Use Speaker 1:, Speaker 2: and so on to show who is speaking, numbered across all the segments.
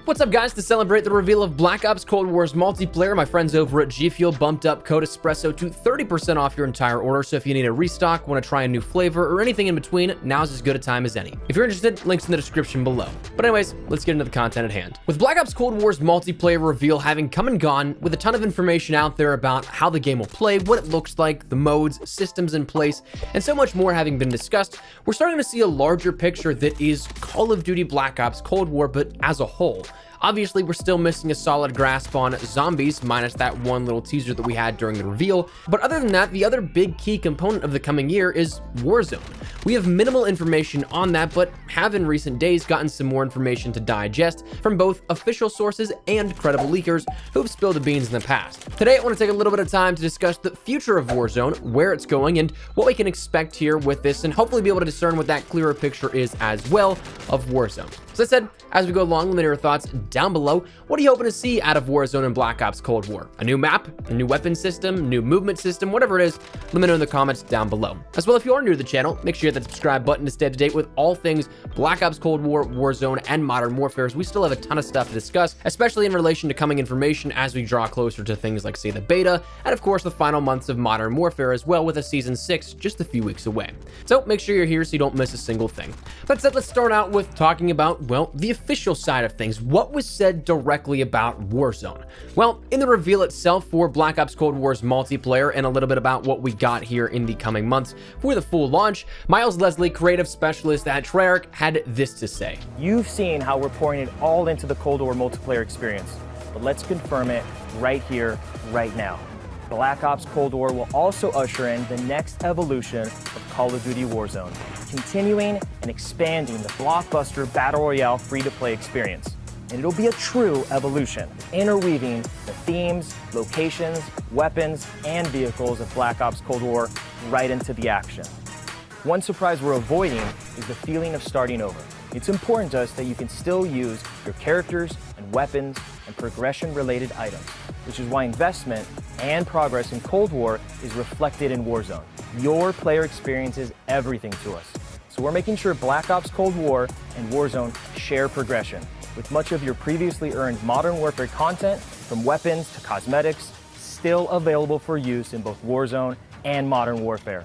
Speaker 1: What's up, guys? To celebrate the reveal of Black Ops Cold War's multiplayer, my friends over at G Fuel bumped up code Espresso to 30% off your entire order. So if you need a restock, want to try a new flavor, or anything in between, now's as good a time as any. If you're interested, links in the description below. But anyways, let's get into the content at hand. With Black Ops Cold War's multiplayer reveal having come and gone, with a ton of information out there about how the game will play, what it looks like, the modes, systems in place, and so much more having been discussed, we're starting to see a larger picture that is Call of Duty Black Ops Cold War, but as a whole. Obviously, we're still missing a solid grasp on zombies, minus that one little teaser that we had during the reveal. But other than that, the other big key component of the coming year is Warzone. We have minimal information on that, but have in recent days gotten some more information to digest from both official sources and credible leakers who've spilled the beans in the past. Today, I want to take a little bit of time to discuss the future of Warzone, where it's going, and what we can expect here with this, and hopefully be able to discern what that clearer picture is as well of Warzone. So as I said, as we go along, let me know your thoughts down below. What are you hoping to see out of Warzone and Black Ops Cold War? A new map, a new weapon system, new movement system, whatever it is, let me know in the comments down below. As well, if you are new to the channel, make sure you hit that subscribe button to stay up to date with all things Black Ops Cold War, Warzone, and Modern Warfare, as we still have a ton of stuff to discuss, especially in relation to coming information as we draw closer to things like, say, the beta, and of course, the final months of Modern Warfare as well, with a Season 6 just a few weeks away. So make sure you're here so you don't miss a single thing. That said, let's start out with talking about, well, the official side of things. What was said directly about Warzone? Well, in the reveal itself for Black Ops Cold War's multiplayer, and a little bit about what we got here in the coming months for the full launch, Miles Leslie, creative specialist at Treyarch, had this to say.
Speaker 2: You've seen how we're pouring it all into the Cold War multiplayer experience, but let's confirm it right here, right now. Black Ops Cold War will also usher in the next evolution of Call of Duty Warzone, continuing and expanding the blockbuster Battle Royale free-to-play experience. And it'll be a true evolution, interweaving the themes, locations, weapons, and vehicles of Black Ops Cold War right into the action. One surprise we're avoiding is the feeling of starting over. It's important to us that you can still use your characters and weapons and progression-related items, which is why investment and progress in Cold War is reflected in Warzone. Your player experience is everything to us. So we're making sure Black Ops Cold War and Warzone share progression, with much of your previously earned Modern Warfare content, from weapons to cosmetics, still available for use in both Warzone and Modern Warfare.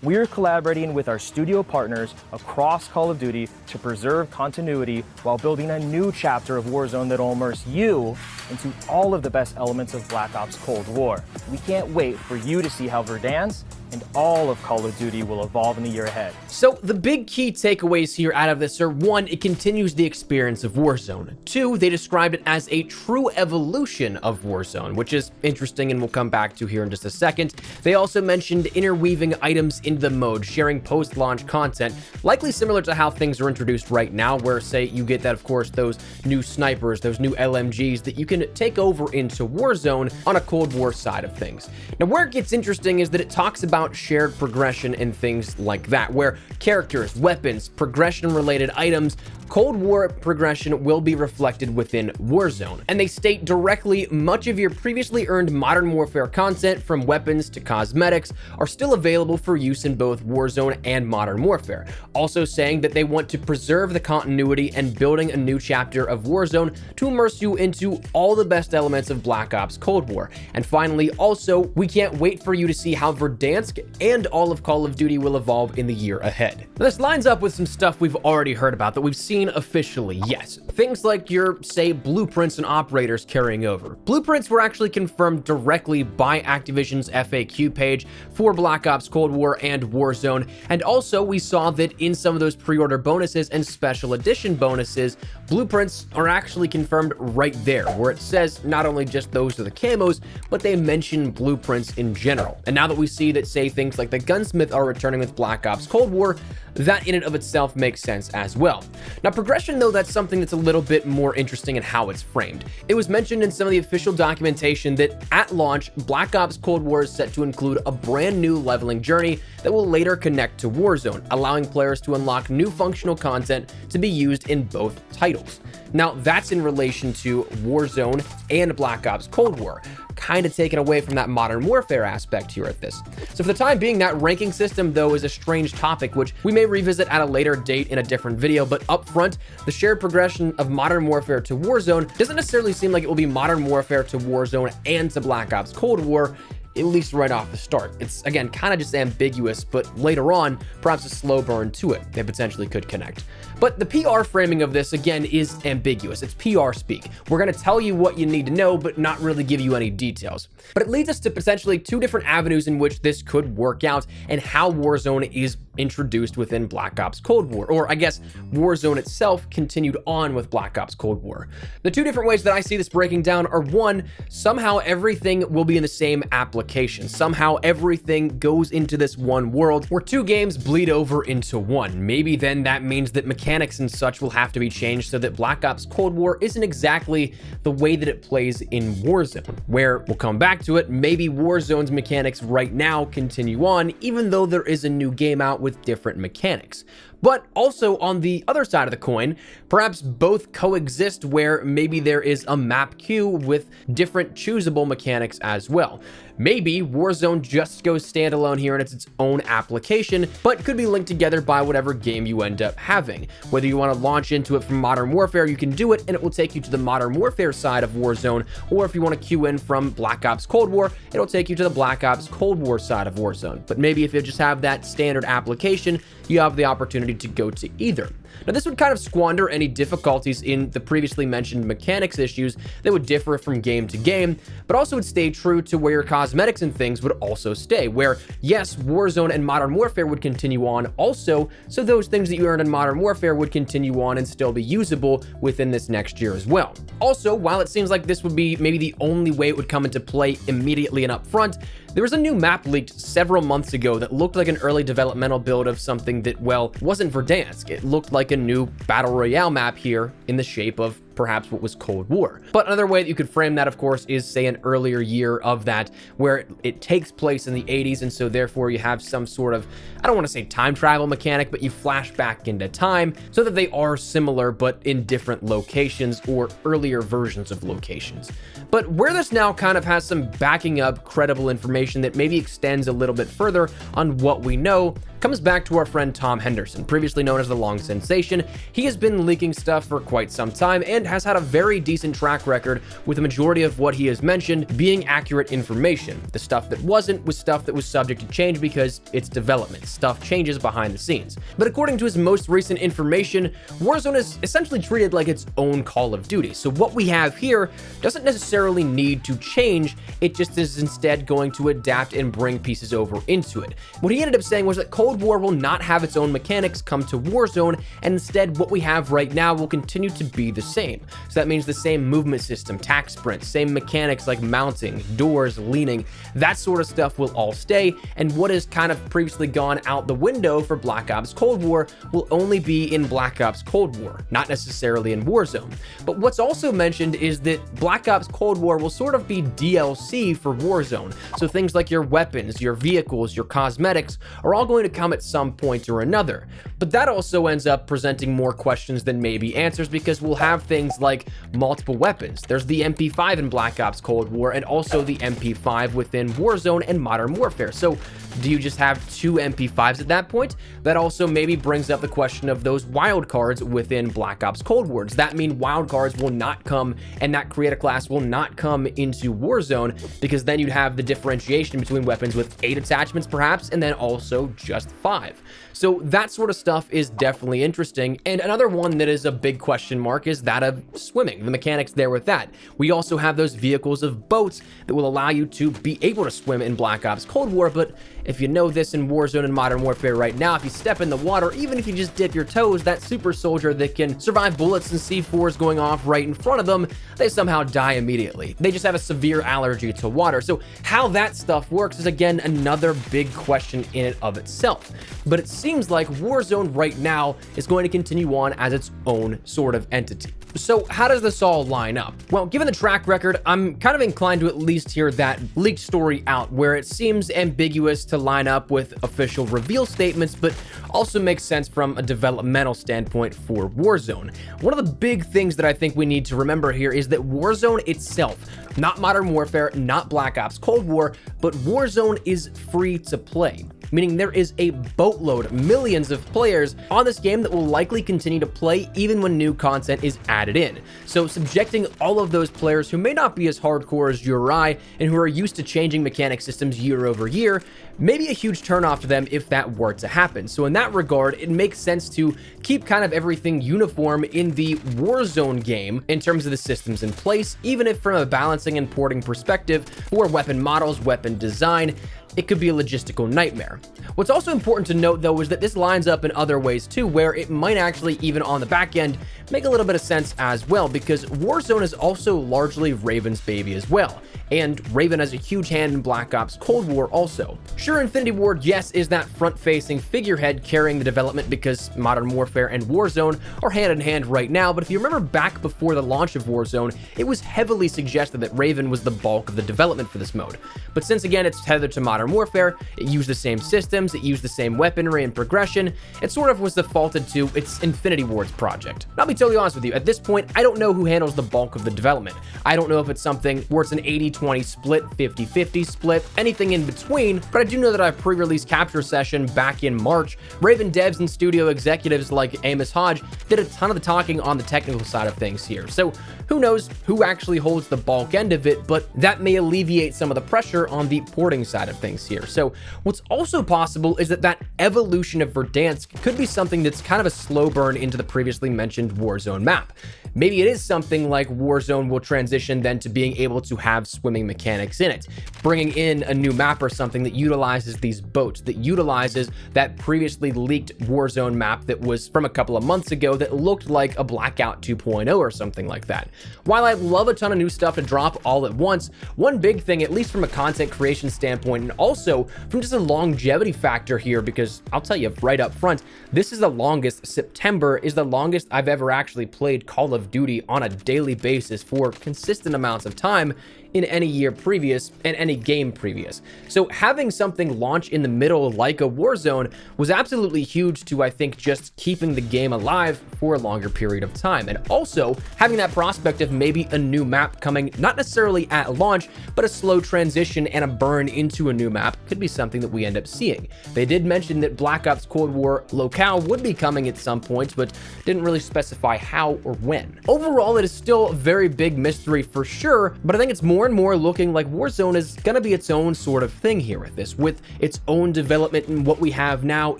Speaker 2: We're collaborating with our studio partners across Call of Duty to preserve continuity while building a new chapter of Warzone that'll immerse you into all of the best elements of Black Ops Cold War. We can't wait for you to see how Verdansk and all of Call of Duty will evolve in the year ahead.
Speaker 1: So the big key takeaways here out of this are: 1, it continues the experience of Warzone. 2, they described it as a true evolution of Warzone, which is interesting and we'll come back to here in just a second. They also mentioned interweaving items into the mode, sharing post-launch content, likely similar to how things are introduced right now, where, say, you get that, of course, those new snipers, those new LMGs that you can take over into Warzone on a Cold War side of things. Now, where it gets interesting is that it talks about shared progression and things like that, where characters, weapons, progression-related items, Cold War progression will be reflected within Warzone. And they state directly, much of your previously earned Modern Warfare content, from weapons to cosmetics, are still available for use in both Warzone and Modern Warfare. Also saying that they want to preserve the continuity and building a new chapter of Warzone to immerse you into all the best elements of Black Ops Cold War. And finally, also, we can't wait for you to see how Verdansk and all of Call of Duty will evolve in the year ahead. Now, this lines up with some stuff we've already heard about, that we've seen officially, yes. Things like your, say, blueprints and operators carrying over. Blueprints were actually confirmed directly by Activision's FAQ page for Black Ops Cold War and Warzone, and also we saw that in some of those pre-order bonuses and special edition bonuses, blueprints are actually confirmed right there, where it says not only just those are the camos, but they mention blueprints in general. And now that we see that, say, things like the gunsmith are returning with Black Ops Cold War, that in and of itself makes sense as well. Now, progression, though, that's something that's a little bit more interesting in how it's framed. It was mentioned in some of the official documentation that at launch, Black Ops Cold War is set to include a brand new leveling journey that will later connect to Warzone, allowing players to unlock new functional content to be used in both titles. Now, that's in relation to Warzone and Black Ops Cold War. kind of taken away from that Modern Warfare aspect here at this. So for the time being, that ranking system, though, is a strange topic, which we may revisit at a later date in a different video, but up front, the shared progression of Modern Warfare to Warzone doesn't necessarily seem like it will be Modern Warfare to Warzone and to Black Ops Cold War, at least right off the start. It's, again, kind of just ambiguous, but later on, perhaps a slow burn to it. They potentially could connect. But the PR framing of this, again, is ambiguous. It's PR speak. We're going to tell you what you need to know, but not really give you any details. But it leads us to potentially two different avenues in which this could work out and how Warzone is introduced within Black Ops Cold War, or I guess Warzone itself continued on with Black Ops Cold War. The two different ways that I see this breaking down are, one, somehow everything will be in the same application. Somehow everything goes into this one world where two games bleed over into one. Maybe then that means that mechanics and such will have to be changed so that Black Ops Cold War isn't exactly the way that it plays in Warzone, where we'll come back to it. Maybe Warzone's mechanics right now continue on, even though there is a new game out with different mechanics. But also on the other side of the coin, perhaps both coexist where maybe there is a map queue with different choosable mechanics as well. Maybe Warzone just goes standalone here and it's its own application, but could be linked together by whatever game you end up having. Whether you want to launch into it from Modern Warfare, you can do it and it will take you to the Modern Warfare side of Warzone, or if you want to queue in from Black Ops Cold War, it'll take you to the Black Ops Cold War side of Warzone. But maybe if you just have that standard application, you have the opportunity to go to either. Now, this would kind of squander any difficulties in the previously mentioned mechanics issues that would differ from game to game, but also would stay true to where your cosmetics and things would also stay, where, yes, Warzone and Modern Warfare would continue on also, so those things that you earned in Modern Warfare would continue on and still be usable within this next year as well. Also, while it seems like this would be maybe the only way it would come into play immediately and up front, there was a new map leaked several months ago that looked like an early developmental build of something that, well, wasn't Verdansk. It looked like a new Battle Royale map here in the shape of perhaps what was Cold War. But another way that you could frame that, of course, is say an earlier year of that where it takes place in the 80s, and so therefore you have some sort of, I don't want to say time travel mechanic, but you flash back into time so that they are similar but in different locations or earlier versions of locations. But where this now kind of has some backing up credible information that maybe extends a little bit further on what we know comes back to our friend Tom Henderson, previously known as the Long Sensation. He has been leaking stuff for quite some time and has had a very decent track record with the majority of what he has mentioned being accurate information. The stuff that wasn't was stuff that was subject to change because it's development. Stuff changes behind the scenes. But according to his most recent information, Warzone is essentially treated like its own Call of Duty. So what we have here doesn't necessarily need to change, it just is instead going to adapt and bring pieces over into it. What he ended up saying was that Cold War will not have its own mechanics come to Warzone, and instead what we have right now will continue to be the same. So that means the same movement system, tac sprints, same mechanics like mounting, doors, leaning, that sort of stuff will all stay, and what has kind of previously gone out the window for Black Ops Cold War will only be in Black Ops Cold War, not necessarily in Warzone. But what's also mentioned is that Black Ops Cold War will sort of be DLC for Warzone. So things like your weapons, your vehicles, your cosmetics are all going to come at some point or another. But that also ends up presenting more questions than maybe answers, because we'll have things like multiple weapons. There's the MP5 in Black Ops Cold War and also the MP5 within Warzone and Modern Warfare. So do you just have two MP5s at that point? That also maybe brings up the question of those wildcards within Black Ops Cold War. Does that mean wildcards will not come and that creator class will not come into Warzone, because then you'd have the differentiation between weapons with 8 attachments perhaps and then also just 5. So that sort of stuff is definitely interesting. And another one that is a big question mark is that of swimming, the mechanics there with that. We also have those vehicles of boats that will allow you to be able to swim in Black Ops Cold War, but if you know this in Warzone and Modern Warfare right now, if you step in the water, even if you just dip your toes, that super soldier that can survive bullets and C4s going off right in front of them, they somehow die immediately. They just have a severe allergy to water. So how that stuff works is, again, another big question in and of itself. But it seems like Warzone right now is going to continue on as its own sort of entity. So how does this all line up? Well, given the track record, I'm kind of inclined to at least hear that leaked story out where it seems ambiguous to line up with official reveal statements, but also makes sense from a developmental standpoint for Warzone. One of the big things that I think we need to remember here is that Warzone itself, not Modern Warfare, not Black Ops Cold War, but Warzone is free to play. Meaning there is a boatload, millions of players on this game that will likely continue to play even when new content is added in. So subjecting all of those players who may not be as hardcore as you or I and who are used to changing mechanic systems year over year may be a huge turnoff to them if that were to happen. So in that regard, it makes sense to keep kind of everything uniform in the Warzone game in terms of the systems in place, even if from a balancing and porting perspective for weapon models, weapon design, it could be a logistical nightmare. What's also important to note though is that this lines up in other ways too, where it might actually even on the back end make a little bit of sense as well, because Warzone is also largely Raven's baby as well. And Raven has a huge hand in Black Ops Cold War also. Sure, Infinity Ward, yes, is that front-facing figurehead carrying the development because Modern Warfare and Warzone are hand in hand right now, but if you remember back before the launch of Warzone, it was heavily suggested that Raven was the bulk of the development for this mode. But since again, it's tethered to Modern Warfare, it used the same systems, it used the same weaponry and progression, it sort of was defaulted to its Infinity Ward's project. And I'll be totally honest with you, at this point, I don't know who handles the bulk of the development. I don't know if it's something where it's an 80-20 split, 50-50 split, anything in between, but I do know that I pre-release capture session back in March. Raven devs and studio executives like Amos Hodge did a ton of the talking on the technical side of things here. So who knows who actually holds the bulk end of it, but that may alleviate some of the pressure on the porting side of things here. So what's also possible is that that evolution of Verdansk could be something that's kind of a slow burn into the previously mentioned Warzone map. Maybe it is something like Warzone will transition then to being able to have swimming mechanics in it, bringing in a new map or something that utilizes these boats, that utilizes that previously leaked Warzone map that was from a couple of months ago that looked like a Blackout 2.0 or something like that. While I love a ton of new stuff to drop all at once, one big thing, at least from a content creation standpoint, and also from just a longevity factor here, because I'll tell you right up front, this is the longest, September is the longest I've ever actually played Call of Duty on a daily basis for consistent amounts of time in any year previous and any game previous. So having something launch in the middle like a Warzone was absolutely huge to, I think, just keeping the game alive for a longer period of time. And also having that prospect of maybe a new map coming, not necessarily at launch, but a slow transition and a burn into a new map could be something that we end up seeing. They did mention that Black Ops Cold War locale would be coming at some point, but didn't really specify how or when. Overall, it is still a very big mystery for sure, but I think it's more and more looking like Warzone is going to be its own sort of thing here with this, with its own development, and what we have now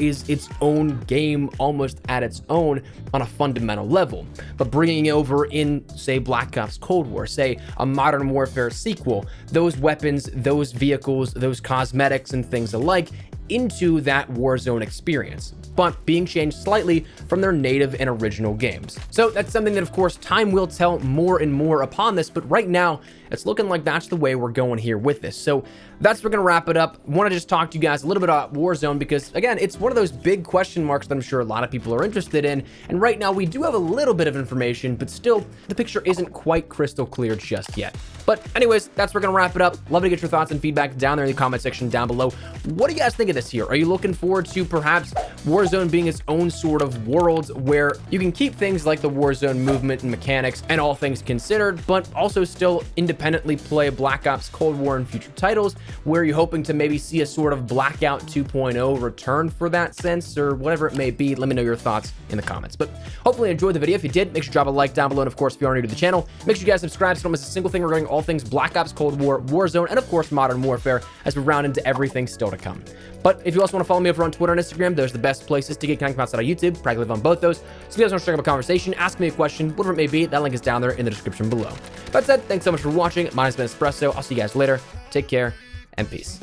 Speaker 1: is its own game almost at its own on a fundamental level. But bringing over in, say, Black Ops Cold War, say a Modern Warfare sequel, those weapons, those vehicles, those cosmetics and things alike into that Warzone experience, but being changed slightly from their native and original games. So that's something that, of course, time will tell more and more upon this, but right now, it's looking like that's the way we're going here with this. So that's where we're going to wrap it up. I want to just talk to you guys a little bit about Warzone because, again, it's one of those big question marks that I'm sure a lot of people are interested in. And right now, we do have a little bit of information, but still, the picture isn't quite crystal clear just yet. But anyways, that's where we're going to wrap it up. Love to get your thoughts and feedback down there in the comment section down below. What do you guys think of this here? Are you looking forward to perhaps Warzone being its own sort of world where you can keep things like the Warzone movement and mechanics and all things considered, but also still independently play Black Ops Cold War and future titles? Where you're hoping to maybe see a sort of Blackout 2.0 return for that sense, or whatever it may be? Let me know your thoughts in the comments. But hopefully you enjoyed the video. If you did, make sure to drop a like down below. And of course, if you are new to the channel, make sure you guys subscribe so you don't miss a single thing regarding all things Black Ops Cold War, Warzone, and of course Modern Warfare as we round into everything still to come. But if you also want to follow me over on Twitter and Instagram, those are the best places to get connected outside of YouTube. Practically live on both those. So if you guys want to strike up a conversation, ask me a question, whatever it may be, that link is down there in the description below. That said, thanks so much for watching. My name's been Espresso. I'll see you guys later. Take care and peace.